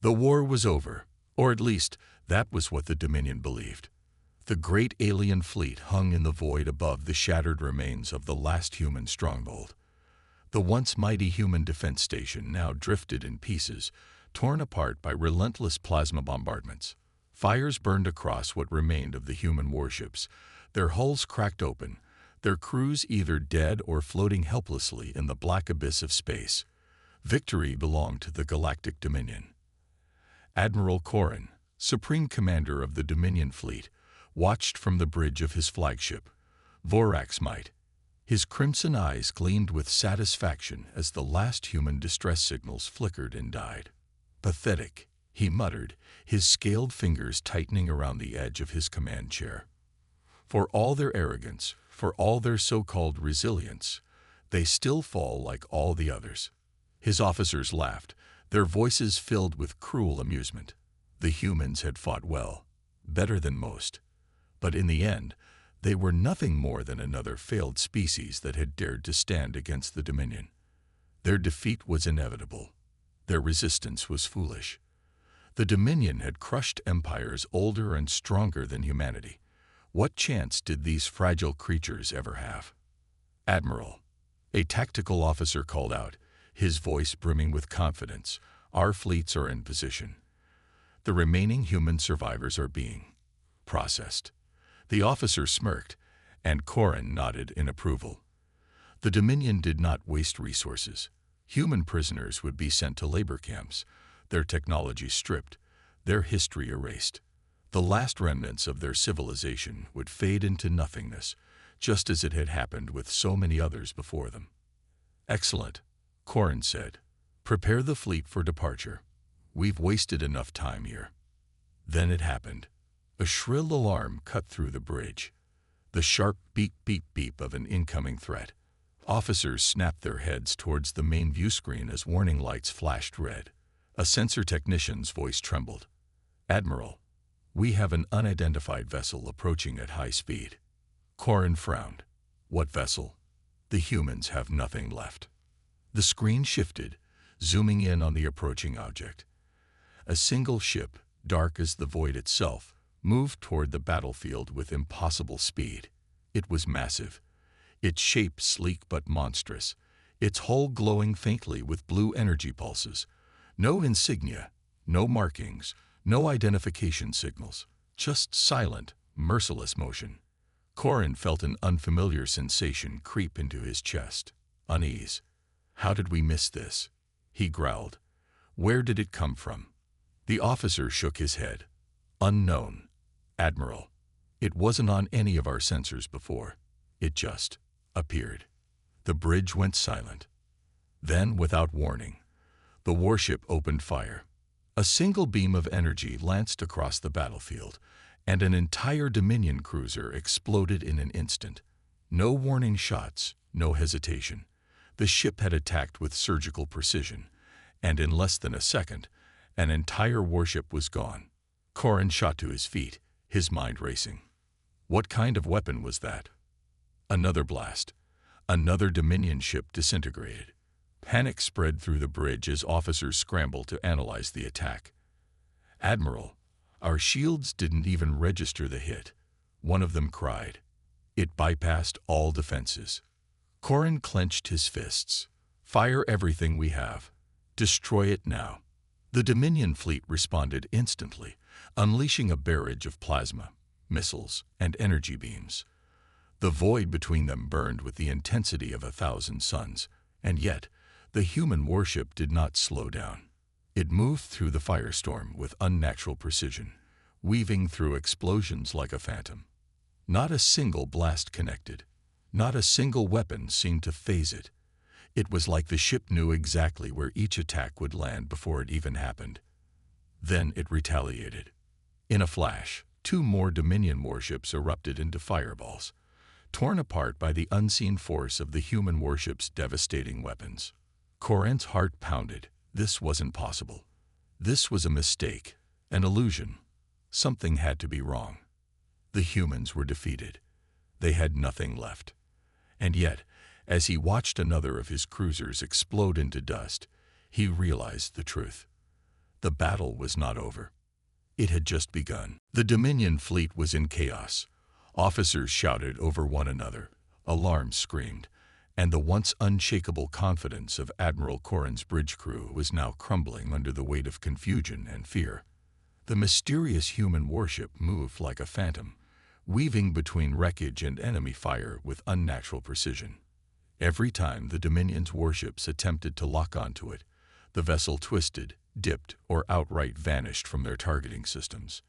The war was over, or at least that was what the Dominion believed. The great alien fleet hung in the void above the shattered remains of the last human stronghold. The once mighty human defense station now drifted in pieces, torn apart by relentless plasma bombardments. Fires burned across what remained of the human warships, their hulls cracked open, their crews either dead or floating helplessly in the black abyss of space. Victory belonged to the Galactic Dominion. Admiral Corrin, Supreme Commander of the Dominion Fleet, watched from the bridge of his flagship, Vorax Might. His crimson eyes gleamed with satisfaction as the last human distress signals flickered and died. "Pathetic," he muttered, his scaled fingers tightening around the edge of his command chair. For all their arrogance, for all their so-called resilience, they still fall like all the others. His officers laughed, their voices filled with cruel amusement. The humans had fought well, better than most. But in the end, they were nothing more than another failed species that had dared to stand against the Dominion. Their defeat was inevitable. Their resistance was foolish. The Dominion had crushed empires older and stronger than humanity. What chance did these fragile creatures ever have? "Admiral," a tactical officer called out, his voice brimming with confidence, "our fleets are in position. The remaining human survivors are being processed." The officer smirked, and Corrin nodded in approval. The Dominion did not waste resources. Human prisoners would be sent to labor camps, their technology stripped, their history erased. The last remnants of their civilization would fade into nothingness, just as it had happened with so many others before them. "Excellent," Corrin said. "Prepare the fleet for departure. We've wasted enough time here." Then it happened. A shrill alarm cut through the bridge. The sharp beep-beep-beep of an incoming threat. Officers snapped their heads towards the main view screen as warning lights flashed red. A sensor technician's voice trembled. "Admiral, we have an unidentified vessel approaching at high speed." Corrin frowned. "What vessel?" "The humans have nothing left." The screen shifted, zooming in on the approaching object. A single ship, dark as the void itself, moved toward the battlefield with impossible speed. It was massive, its shape sleek but monstrous, its hull glowing faintly with blue energy pulses. No insignia, no markings, no identification signals, just silent, merciless motion. Corrin felt an unfamiliar sensation creep into his chest. Unease. "How did we miss this?" he growled. "Where did it come from?" The officer shook his head. "Unknown, Admiral. It wasn't on any of our sensors before. It just appeared." The bridge went silent. Then, without warning, the warship opened fire. A single beam of energy lanced across the battlefield, and an entire Dominion cruiser exploded in an instant. No warning shots, no hesitation. The ship had attacked with surgical precision, and in less than a second, an entire warship was gone. Corrin shot to his feet, his mind racing. What kind of weapon was that? Another blast. Another Dominion ship disintegrated. Panic spread through the bridge as officers scrambled to analyze the attack. "Admiral, our shields didn't even register the hit," one of them cried. "It bypassed all defenses." Corrin clenched his fists. "Fire everything we have. Destroy it now." The Dominion fleet responded instantly, unleashing a barrage of plasma, missiles, and energy beams. The void between them burned with the intensity of 1,000 suns, and yet the human warship did not slow down. It moved through the firestorm with unnatural precision, weaving through explosions like a phantom. Not a single blast connected. Not a single weapon seemed to phase it. It was like the ship knew exactly where each attack would land before it even happened. Then it retaliated. In a flash, 2 more Dominion warships erupted into fireballs, torn apart by the unseen force of the human warship's devastating weapons. Corrin's heart pounded. This wasn't possible. This was a mistake, an illusion. Something had to be wrong. The humans were defeated. They had nothing left. And yet, as he watched another of his cruisers explode into dust, he realized the truth. the battle was not over. It had just begun. The Dominion fleet was in chaos. Officers shouted over one another, alarms screamed, and the once unshakable confidence of Admiral Corrin's bridge crew was now crumbling under the weight of confusion and fear. The mysterious human warship moved like a phantom, weaving between wreckage and enemy fire with unnatural precision. Every time the Dominion's warships attempted to lock onto it, the vessel twisted, dipped, or outright vanished from their targeting systems.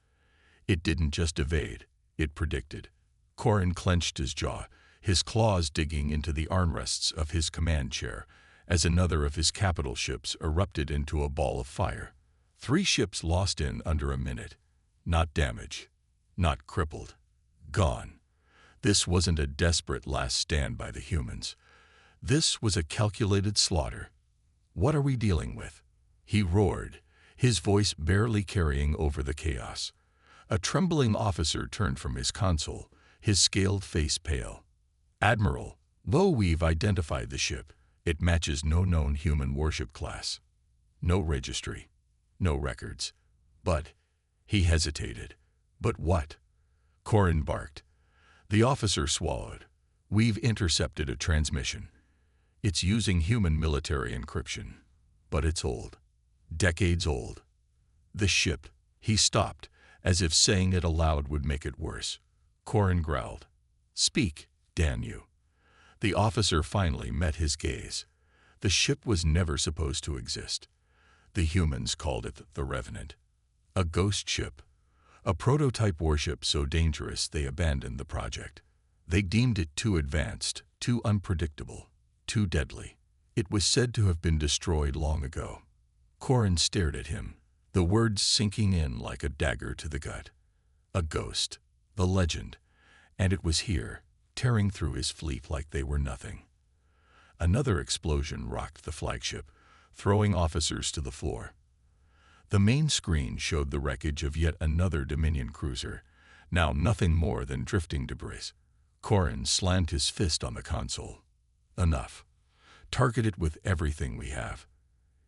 It didn't just evade, it predicted. Corrin clenched his jaw, his claws digging into the armrests of his command chair, as another of his capital ships erupted into a ball of fire. 3 ships lost in under a minute. Not damaged, not crippled. Gone. This wasn't a desperate last stand by the humans. This was a calculated slaughter. What are we dealing with? He roared, his voice barely carrying over the chaos. A trembling officer turned from his console, his scaled face pale. Admiral, though we've identified the ship, it matches no known human warship class. No registry, no records. But, he hesitated. But what? Corrin barked. The officer swallowed. We've intercepted a transmission. It's using human military encryption. But it's old. Decades old. The ship. He stopped, as if saying it aloud would make it worse. Corrin growled. Speak, damn you. The officer finally met his gaze. The ship was never supposed to exist. The humans called it the Revenant. A ghost ship. A prototype warship so dangerous they abandoned the project. They deemed it too advanced, too unpredictable, too deadly. It was said to have been destroyed long ago. Corrin stared at him, the words sinking in like a dagger to the gut. A ghost. The legend. And it was here, tearing through his fleet like they were nothing. Another explosion rocked the flagship, throwing officers to the floor. The main screen showed the wreckage of yet another Dominion cruiser, now nothing more than drifting debris. Corrin slammed his fist on the console. Enough. Target it with everything we have.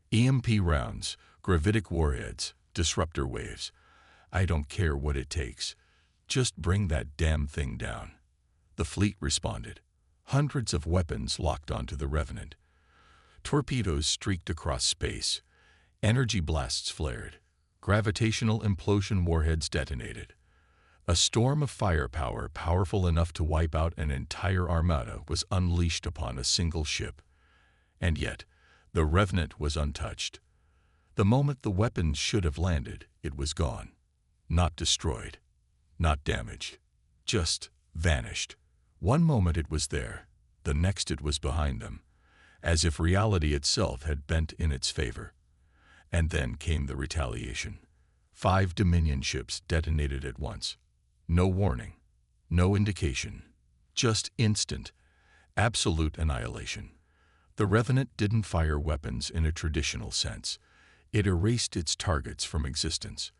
EMP rounds, gravitic warheads, disruptor waves. I don't care what it takes. Just bring that damn thing down. The fleet responded. Hundreds of weapons locked onto the Revenant. Torpedoes streaked across space. Energy blasts flared. Gravitational implosion warheads detonated. A storm of firepower powerful enough to wipe out an entire armada was unleashed upon a single ship. And yet, the Revenant was untouched. The moment the weapons should have landed, it was gone. Not destroyed. Not damaged. Just vanished. One moment it was there, the next it was behind them, as if reality itself had bent in its favor. And then came the retaliation. 5 Dominion ships detonated at once. No warning, no indication, just instant, absolute annihilation. The Revenant didn't fire weapons in a traditional sense. It erased its targets from existence.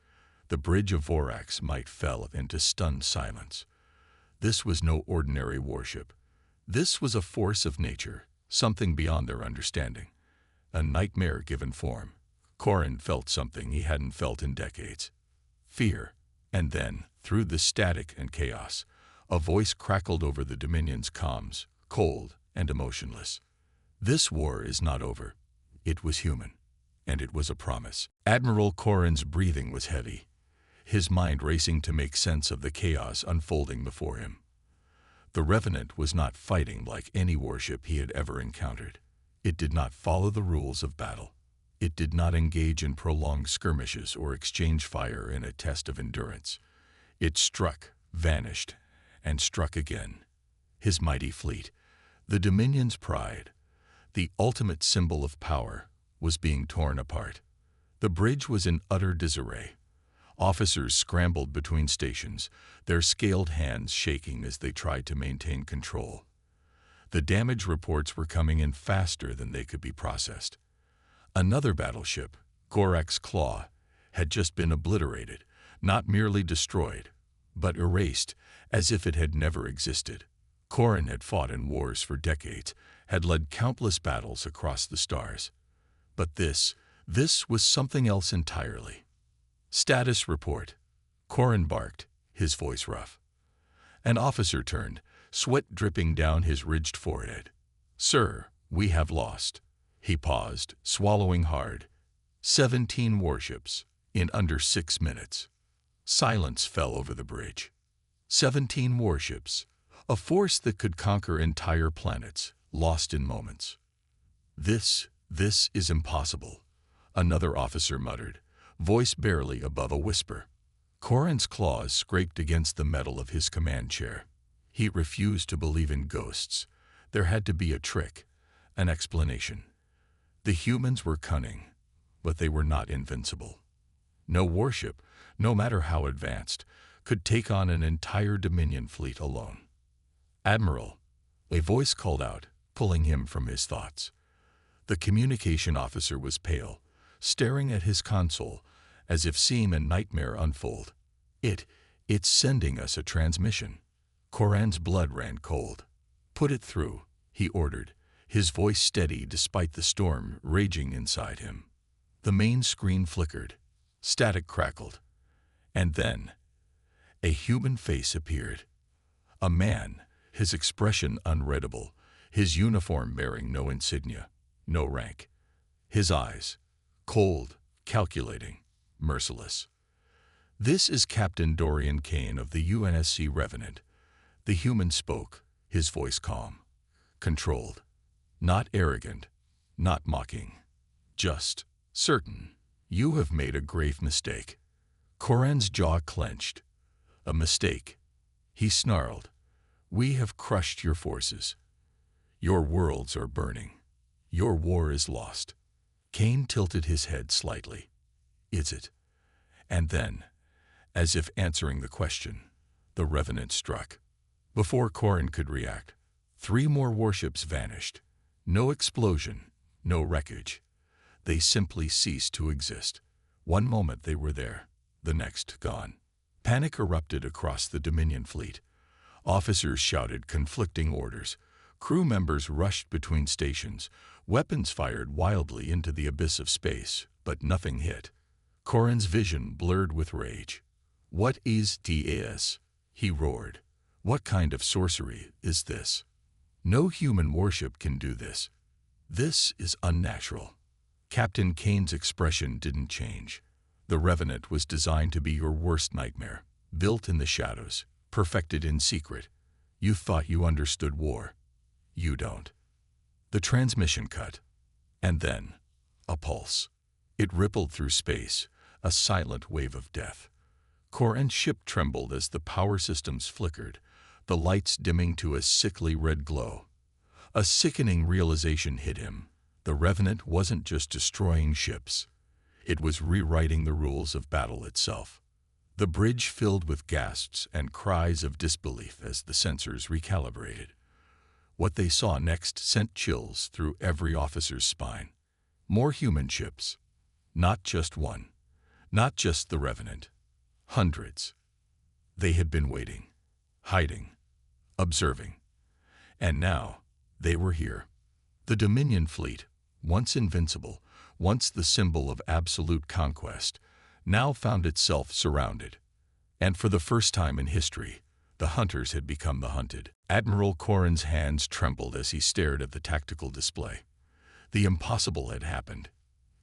The bridge of Vorax might fell into stunned silence. This was no ordinary warship. This was a force of nature, something beyond their understanding. A nightmare given form. Corrin felt something he hadn't felt in decades. Fear. And then, through the static and chaos, a voice crackled over the Dominion's comms, cold and emotionless. This war is not over. It was human. And it was a promise. Admiral Corrin's breathing was heavy, his mind racing to make sense of the chaos unfolding before him. The Revenant was not fighting like any warship he had ever encountered. It did not follow the rules of battle. It did not engage in prolonged skirmishes or exchange fire in a test of endurance. It struck, vanished, and struck again. His mighty fleet, the Dominion's pride, the ultimate symbol of power, was being torn apart. The bridge was in utter disarray. Officers scrambled between stations, their scaled hands shaking as they tried to maintain control. The damage reports were coming in faster than they could be processed. Another battleship, Gorax's Claw, had just been obliterated, not merely destroyed, but erased as if it had never existed. Corrin had fought in wars for decades, had led countless battles across the stars. But this This was something else entirely. "Status report," Corin barked, his voice rough. An officer turned, sweat dripping down his ridged forehead. "Sir, we have lost." He paused, swallowing hard. 17 warships, in under 6 minutes. Silence fell over the bridge. 17 warships, a force that could conquer entire planets, lost in moments. This is impossible," another officer muttered, voice barely above a whisper. Corin's claws scraped against the metal of his command chair. He refused to believe in ghosts. There had to be a trick, an explanation. The humans were cunning, but they were not invincible. No warship, no matter how advanced, could take on an entire Dominion fleet alone. "Admiral," a voice called out, pulling him from his thoughts. The communication officer was pale, staring at his console as if seeing a nightmare unfold. It's sending us a transmission." Corin's blood ran cold. "Put it through," he ordered, his voice steady despite the storm raging inside him. The main screen flickered. Static crackled. And then, a human face appeared. A man, his expression unreadable, his uniform bearing no insignia, no rank. His eyes, cold, calculating, merciless. "This is Captain Dorian Kane of the UNSC Revenant." The human spoke, his voice calm, controlled, not arrogant, not mocking, just certain. "You have made a grave mistake." Corin's jaw clenched. "A mistake," he snarled. "We have crushed your forces. Your worlds are burning. Your war is lost." Kane tilted his head slightly. "Is it?" And then, as if answering the question, the Revenant struck. Before Corin could react, 3 more warships vanished. No explosion, no wreckage. They simply ceased to exist. One moment they were there, the next gone. Panic erupted across the Dominion fleet. Officers shouted conflicting orders. Crew members rushed between stations. Weapons fired wildly into the abyss of space, but nothing hit. Corin's vision blurred with rage. "What is this?" he roared. "What kind of sorcery is this? No human warship can do this. This is unnatural." Captain Kane's expression didn't change. "The Revenant was designed to be your worst nightmare, built in the shadows, perfected in secret. You thought you understood war. You don't." The transmission cut. And then, a pulse. It rippled through space, a silent wave of death. Corin's ship trembled as the power systems flickered, the lights dimming to a sickly red glow. A sickening realization hit him. The Revenant wasn't just destroying ships. It was rewriting the rules of battle itself. The bridge filled with gasps and cries of disbelief as the sensors recalibrated. What they saw next sent chills through every officer's spine. More human ships. Not just one. Not just the Revenant. Hundreds. They had been waiting, hiding, observing. And now, they were here. The Dominion fleet, once invincible, once the symbol of absolute conquest, now found itself surrounded. And for the first time in history, the hunters had become the hunted. Admiral Corin's hands trembled as he stared at the tactical display. The impossible had happened.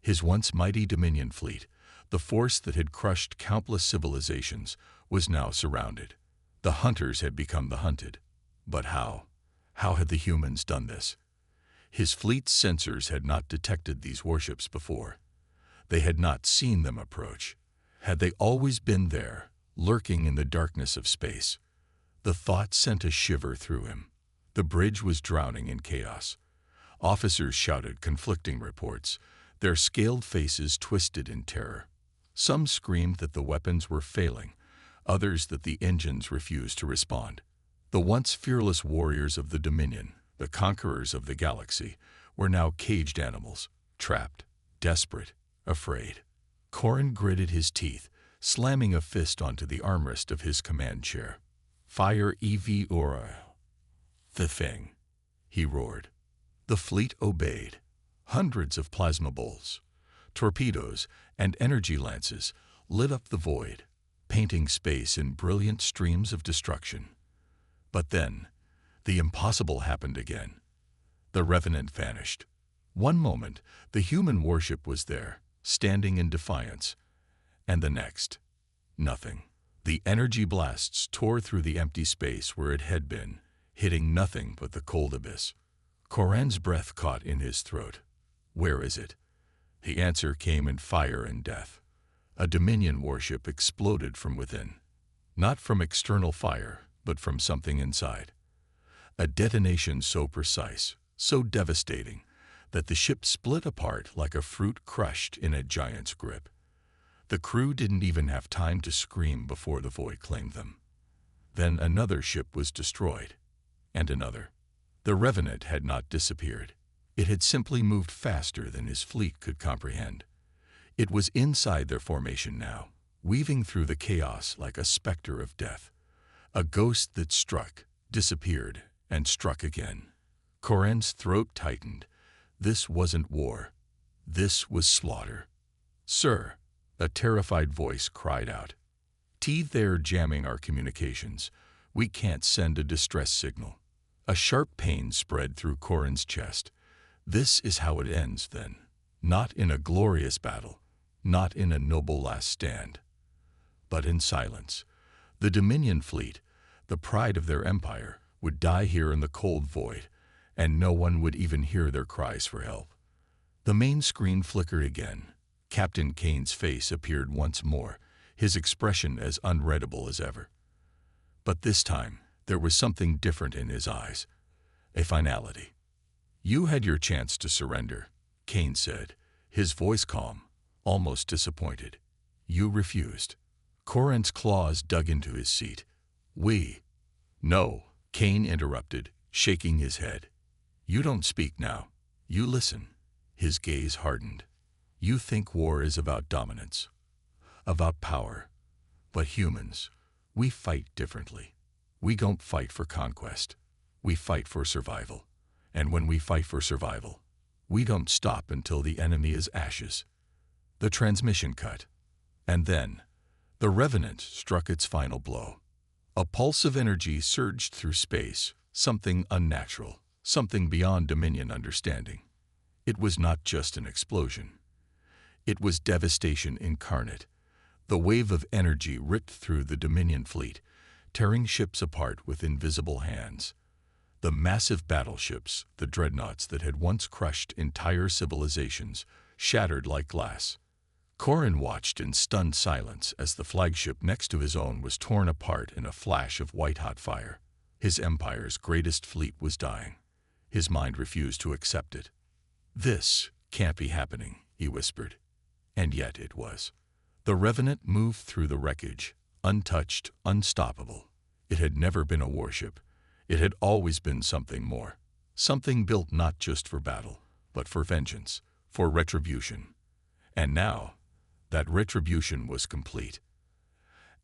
His once mighty Dominion fleet, the force that had crushed countless civilizations, was now surrounded. The hunters had become the hunted. But how? How had the humans done this? His fleet's sensors had not detected these warships before. They had not seen them approach. Had they always been there, lurking in the darkness of space? The thought sent a shiver through him. The bridge was drowning in chaos. Officers shouted conflicting reports, their scaled faces twisted in terror. Some screamed that the weapons were failing, others that the engines refused to respond. The once fearless warriors of the Dominion, the conquerors of the galaxy, were now caged animals, trapped, desperate, afraid. Corin gritted his teeth, slamming a fist onto the armrest of his command chair. "Fire EV Aura." "The thing," he roared. The fleet obeyed. Hundreds of plasma bolts, torpedoes, and energy lances lit up the void, painting space in brilliant streams of destruction. But then, the impossible happened again. The Revenant vanished. One moment, the human warship was there, standing in defiance, and the next, nothing. The energy blasts tore through the empty space where it had been, hitting nothing but the cold abyss. Coran's breath caught in his throat. Where is it? The answer came in fire and death. A Dominion warship exploded from within. Not from external fire, but from something inside. A detonation so precise, so devastating, that the ship split apart like a fruit crushed in a giant's grip. The crew didn't even have time to scream before the void claimed them. Then another ship was destroyed, and another. The Revenant had not disappeared. It had simply moved faster than his fleet could comprehend. It was inside their formation now, weaving through the chaos like a specter of death. A ghost that struck, disappeared, and struck again. Coran's throat tightened. This wasn't war. This was slaughter. "Sir," a terrified voice cried out. "They're jamming our communications. We can't send a distress signal." A sharp pain spread through Coran's chest. This is how it ends, then. Not in a glorious battle, not in a noble last stand, but in silence. The Dominion fleet, the pride of their empire, would die here in the cold void, and no one would even hear their cries for help. The main screen flickered again. Captain Kane's face appeared once more, his expression as unreadable as ever. But this time, there was something different in his eyes. A finality. "You had your chance to surrender," Kane said, his voice calm, almost disappointed. "You refused." Coran's claws dug into his seat. "We." "No," Kane interrupted, shaking his head. "You don't speak now. You listen." His gaze hardened. "You think war is about dominance, about power. But humans, we fight differently. We don't fight for conquest. We fight for survival. And when we fight for survival, we don't stop until the enemy is ashes." The transmission cut. And then, the Revenant struck its final blow. A pulse of energy surged through space, something unnatural, something beyond Dominion understanding. It was not just an explosion. It was devastation incarnate. The wave of energy ripped through the Dominion fleet, tearing ships apart with invisible hands. The massive battleships, the dreadnoughts that had once crushed entire civilizations, shattered like glass. Coran watched in stunned silence as the flagship next to his own was torn apart in a flash of white-hot fire. His empire's greatest fleet was dying. His mind refused to accept it. "This can't be happening," he whispered. And yet it was. The Revenant moved through the wreckage, untouched, unstoppable. It had never been a warship. It had always been something more. Something built not just for battle, but for vengeance, for retribution. And now, that retribution was complete.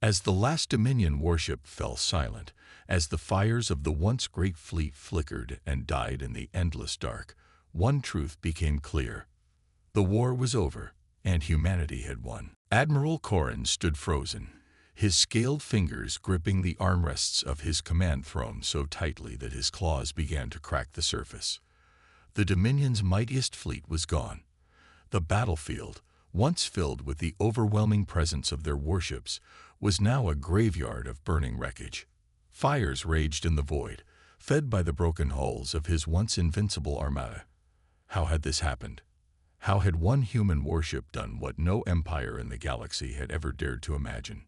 As the last Dominion warship fell silent, as the fires of the once great fleet flickered and died in the endless dark, one truth became clear. The war was over, and humanity had won. Admiral Coran stood frozen, his scaled fingers gripping the armrests of his command throne so tightly that his claws began to crack the surface. The Dominion's mightiest fleet was gone. The battlefield, once filled with the overwhelming presence of their warships, was now a graveyard of burning wreckage. Fires raged in the void, fed by the broken hulls of his once invincible armada. How had this happened? How had one human warship done what no empire in the galaxy had ever dared to imagine?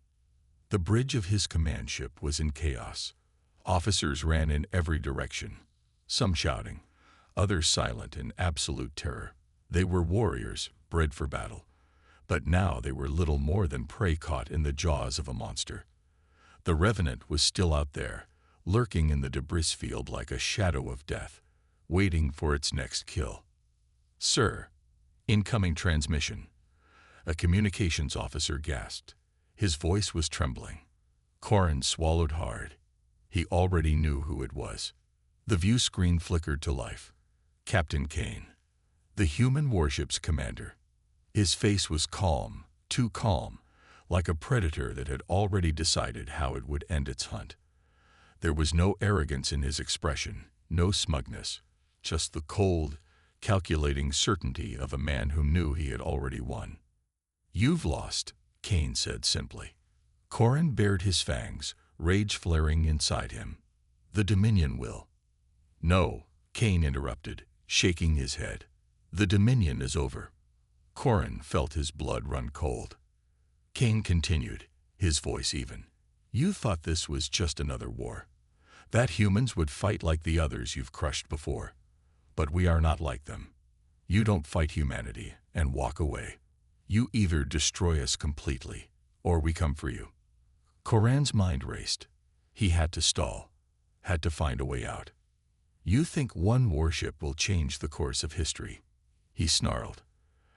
The bridge of his command ship was in chaos. Officers ran in every direction, some shouting, others silent in absolute terror. They were warriors, bred for battle. But now they were little more than prey caught in the jaws of a monster. The Revenant was still out there, lurking in the debris field like a shadow of death, waiting for its next kill. "Sir, incoming transmission." A communications officer gasped. His voice was trembling. Coran swallowed hard. He already knew who it was. The view screen flickered to life. Captain Kane, the human warship's commander. His face was calm, too calm, like a predator that had already decided how it would end its hunt. There was no arrogance in his expression, no smugness, just the cold, calculating certainty of a man who knew he had already won. "You've lost," Kane said simply. Corrin bared his fangs, rage flaring inside him. "The Dominion will." "No," Kane interrupted, shaking his head. "The Dominion is over." Corrin felt his blood run cold. Kane continued, his voice even. "You thought this was just another war. That humans would fight like the others you've crushed before. But we are not like them. You don't fight humanity and walk away. You either destroy us completely, or we come for you." Corrin's mind raced. He had to stall, had to find a way out. "You think one warship will change the course of history?" he snarled.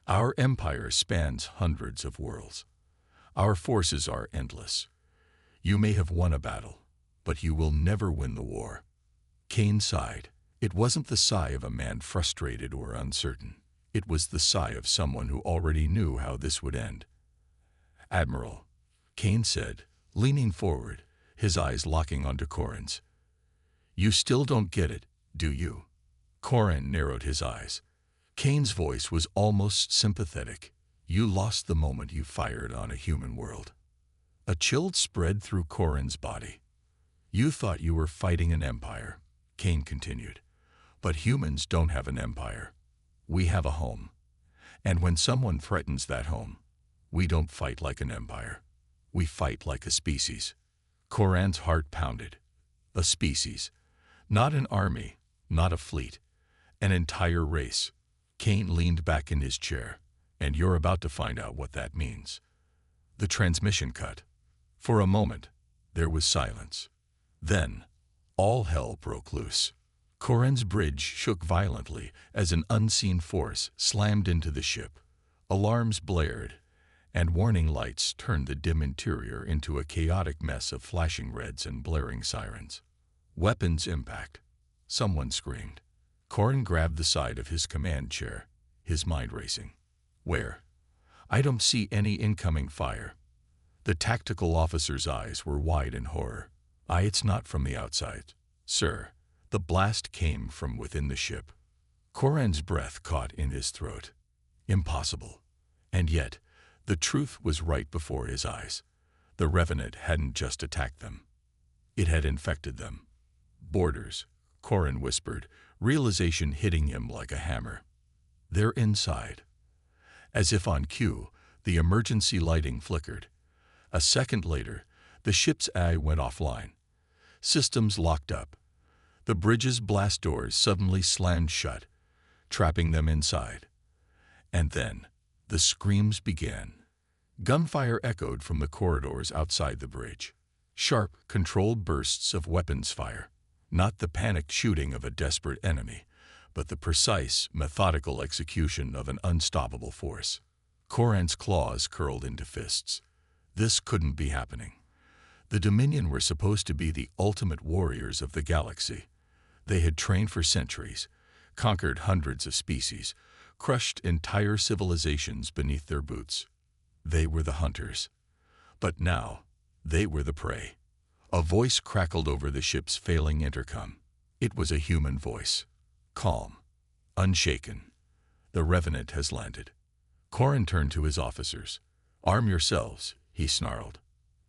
"Our empire spans hundreds of worlds. Our forces are endless. You may have won a battle, but you will never win the war." Kane sighed. It wasn't the sigh of a man frustrated or uncertain. It was the sigh of someone who already knew how this would end. "Admiral," Kane said, leaning forward, his eyes locking onto Corrin's. "You still don't get it, do you?" Corrin narrowed his eyes. Kane's voice was almost sympathetic. "You lost the moment you fired on a human world." A chill spread through Corrin's body. "You thought you were fighting an empire," Kane continued. "But humans don't have an empire. We have a home. And when someone threatens that home, we don't fight like an empire. We fight like a species." Corrin's heart pounded. A species. Not an army, not a fleet. An entire race. Kane leaned back in his chair. "And you're about to find out what that means." The transmission cut. For a moment, there was silence. Then, all hell broke loose. Corrin's bridge shook violently as an unseen force slammed into the ship. Alarms blared, and warning lights turned the dim interior into a chaotic mess of flashing reds and blaring sirens. Weapons impact. Someone screamed. Corrin grabbed the side of his command chair, his mind racing. "Where?" "I don't see any incoming fire." The tactical officer's eyes were wide in horror. "It's not from the outside, sir. The blast came from within the ship." Corrin's breath caught in his throat. Impossible. And yet, the truth was right before his eyes. The Revenant hadn't just attacked them. It had infected them. "Boarders," Corrin whispered, realization hitting him like a hammer. "They're inside." As if on cue, the emergency lighting flickered. A second later, the ship's eye went offline. Systems locked up. The bridge's blast doors suddenly slammed shut, trapping them inside. And then, the screams began. Gunfire echoed from the corridors outside the bridge. Sharp, controlled bursts of weapons fire. Not the panicked shooting of a desperate enemy, but the precise, methodical execution of an unstoppable force. Corrin's claws curled into fists. This couldn't be happening. The Dominion were supposed to be the ultimate warriors of the galaxy. They had trained for centuries, conquered hundreds of species, crushed entire civilizations beneath their boots. They were the hunters. But now, they were the prey. A voice crackled over the ship's failing intercom. It was a human voice. Calm. Unshaken. "The Revenant has landed." Corrin turned to his officers. "Arm yourselves," he snarled.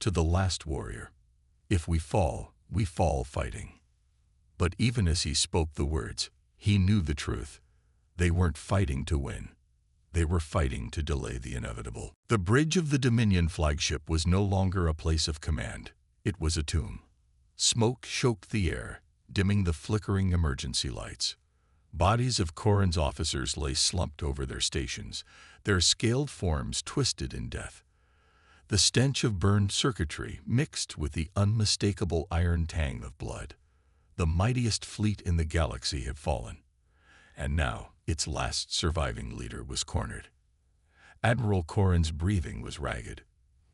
"To the last warrior. If we fall fighting." But even as he spoke the words, he knew the truth. They weren't fighting to win. They were fighting to delay the inevitable. The bridge of the Dominion flagship was no longer a place of command. It was a tomb. Smoke choked the air, dimming the flickering emergency lights. Bodies of Corrin's officers lay slumped over their stations, their scaled forms twisted in death. The stench of burned circuitry mixed with the unmistakable iron tang of blood. The mightiest fleet in the galaxy had fallen, and now its last surviving leader was cornered. Admiral Corrin's breathing was ragged.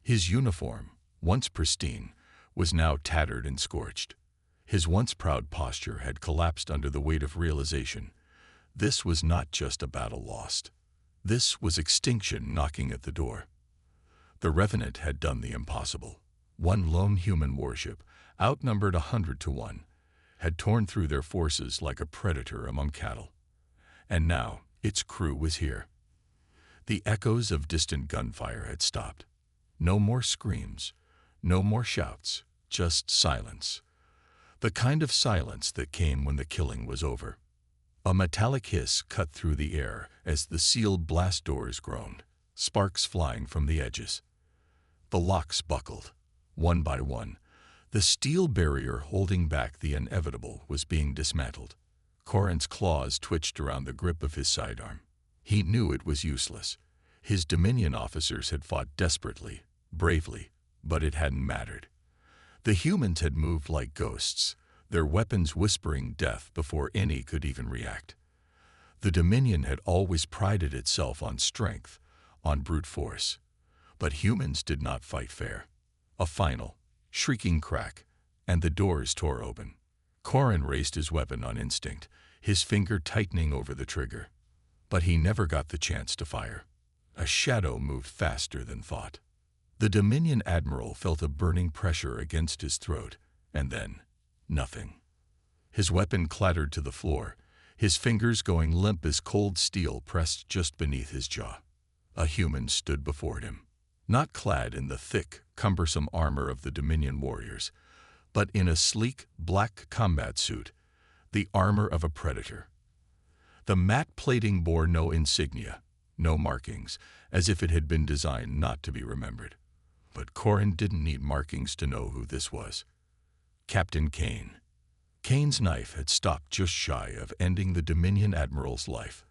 His uniform, once pristine, was now tattered and scorched. His once proud posture had collapsed under the weight of realization. This was not just a battle lost. This was extinction knocking at the door. The Revenant had done the impossible. One lone human warship, outnumbered 100-1, had torn through their forces like a predator among cattle. And now its crew was here. The echoes of distant gunfire had stopped. No more screams, no more shouts, just silence. The kind of silence that came when the killing was over. A metallic hiss cut through the air as the sealed blast doors groaned, sparks flying from the edges. The locks buckled. One by one, the steel barrier holding back the inevitable was being dismantled. Corin's claws twitched around the grip of his sidearm. He knew it was useless. His Dominion officers had fought desperately, bravely, but it hadn't mattered. The humans had moved like ghosts, their weapons whispering death before any could even react. The Dominion had always prided itself on strength, on brute force. But humans did not fight fair. A final, shrieking crack, and the doors tore open. Corin raised his weapon on instinct, his finger tightening over the trigger. But he never got the chance to fire. A shadow moved faster than thought. The Dominion admiral felt a burning pressure against his throat, and then nothing. His weapon clattered to the floor, his fingers going limp as cold steel pressed just beneath his jaw. A human stood before him, not clad in the thick, cumbersome armor of the Dominion warriors, but in a sleek, black combat suit, the armor of a predator. The matte plating bore no insignia, no markings, as if it had been designed not to be remembered. But Corin didn't need markings to know who this was. Captain Kane. Kane's knife had stopped just shy of ending the Dominion admiral's life.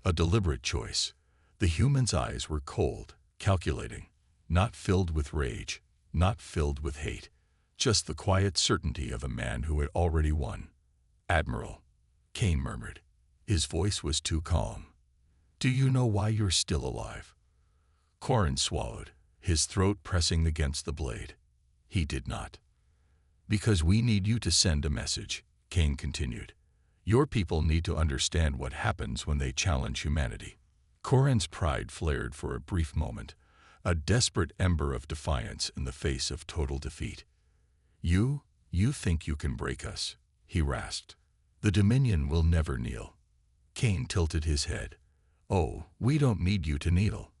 A deliberate choice. The human's eyes were cold, calculating, not filled with rage, not filled with hate, just the quiet certainty of a man who had already won. "Admiral," Kane murmured. His voice was too calm. "Do you know why you're still alive?" Corin swallowed, his throat pressing against the blade. He did not. "Because we need you to send a message," Kane continued. "Your people need to understand what happens when they challenge humanity." Corin's pride flared for a brief moment, a desperate ember of defiance in the face of total defeat. You think you can break us," he rasped. "The Dominion will never kneel." Kane tilted his head. "Oh, we don't need you to kneel."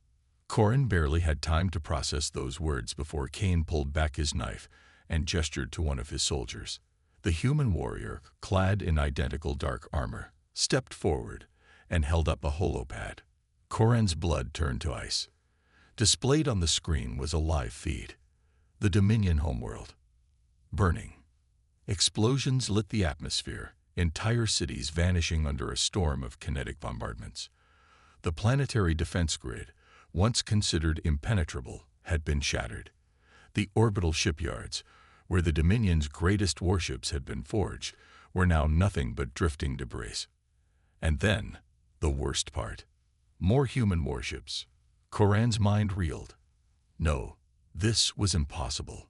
Corin barely had time to process those words before Kane pulled back his knife and gestured to one of his soldiers. The human warrior, clad in identical dark armor, stepped forward and held up a holopad. Corin's blood turned to ice. Displayed on the screen was a live feed. The Dominion homeworld. Burning. Explosions lit the atmosphere, entire cities vanishing under a storm of kinetic bombardments. The planetary defense grid, once considered impenetrable, had been shattered. The orbital shipyards, where the Dominion's greatest warships had been forged, were now nothing but drifting debris. And then, the worst part. More human warships. Corin's mind reeled. No, this was impossible.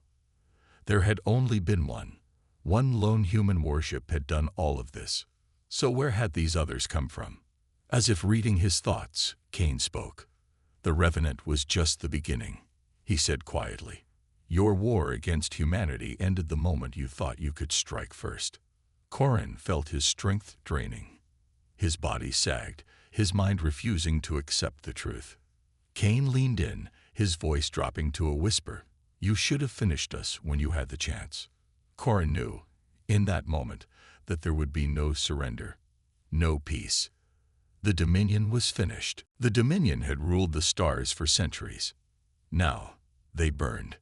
There had only been one. One lone human warship had done all of this. So where had these others come from? As if reading his thoughts, Kane spoke. "The Revenant was just the beginning," he said quietly. "Your war against humanity ended the moment you thought you could strike first." Corin felt his strength draining. His body sagged, his mind refusing to accept the truth. Kane leaned in, his voice dropping to a whisper. "You should have finished us when you had the chance." Corin knew, in that moment, that there would be no surrender, no peace. The Dominion was finished. The Dominion had ruled the stars for centuries. Now, they burned.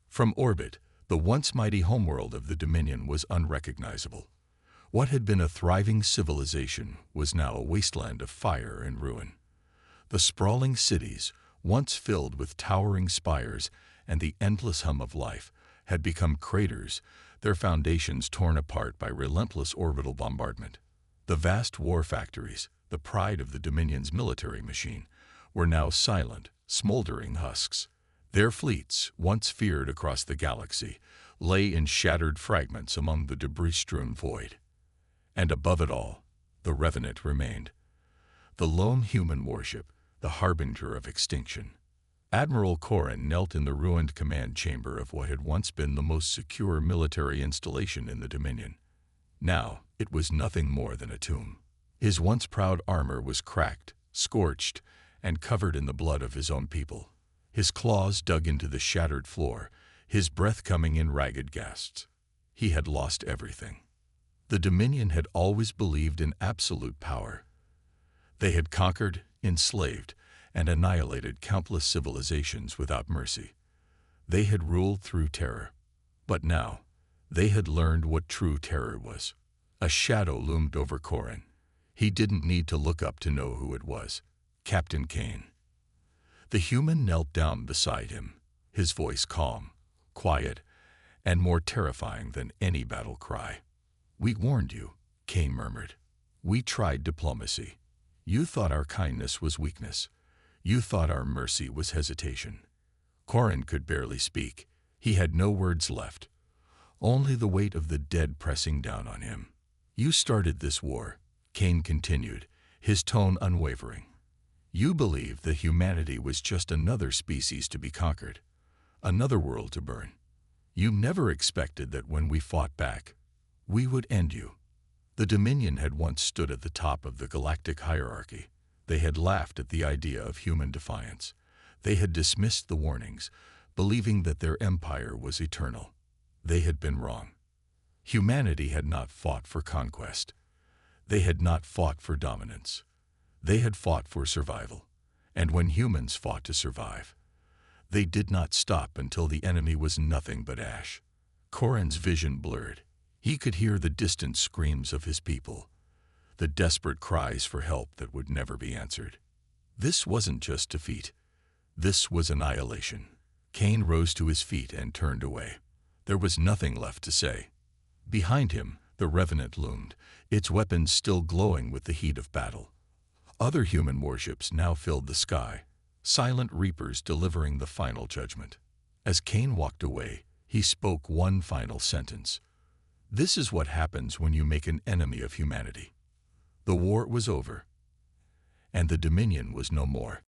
From orbit, the once mighty homeworld of the Dominion was unrecognizable. What had been a thriving civilization was now a wasteland of fire and ruin. The sprawling cities, once filled with towering spires and the endless hum of life, had become craters, their foundations torn apart by relentless orbital bombardment. The vast war factories, the pride of the Dominion's military machine, were now silent, smoldering husks. Their fleets, once feared across the galaxy, lay in shattered fragments among the debris-strewn void. And above it all, the Revenant remained. The lone human warship, the harbinger of extinction. Admiral Corrin knelt in the ruined command chamber of what had once been the most secure military installation in the Dominion. Now, it was nothing more than a tomb. His once proud armor was cracked, scorched, and covered in the blood of his own people. His claws dug into the shattered floor, his breath coming in ragged gasps. He had lost everything. The Dominion had always believed in absolute power. They had conquered, enslaved, and annihilated countless civilizations without mercy. They had ruled through terror. But now, they had learned what true terror was. A shadow loomed over Corrin. He didn't need to look up to know who it was. Captain Kane. The human knelt down beside him, his voice calm, quiet, and more terrifying than any battle cry. "We warned you," Kane murmured. "We tried diplomacy. You thought our kindness was weakness. You thought our mercy was hesitation." Corrin could barely speak. He had no words left, only the weight of the dead pressing down on him. "You started this war," Kane continued, his tone unwavering. "You believed that humanity was just another species to be conquered, another world to burn. You never expected that when we fought back, we would end you." The Dominion had once stood at the top of the galactic hierarchy. They had laughed at the idea of human defiance. They had dismissed the warnings, believing that their empire was eternal. They had been wrong. Humanity had not fought for conquest. They had not fought for dominance. They had fought for survival. And when humans fought to survive, they did not stop until the enemy was nothing but ash. Corrin's vision blurred. He could hear the distant screams of his people, the desperate cries for help that would never be answered. This wasn't just defeat. This was annihilation. Kane rose to his feet and turned away. There was nothing left to say. Behind him, the Revenant loomed, its weapons still glowing with the heat of battle. Other human warships now filled the sky, silent reapers delivering the final judgment. As Kane walked away, he spoke one final sentence. "This is what happens when you make an enemy of humanity." The war was over, and the Dominion was no more.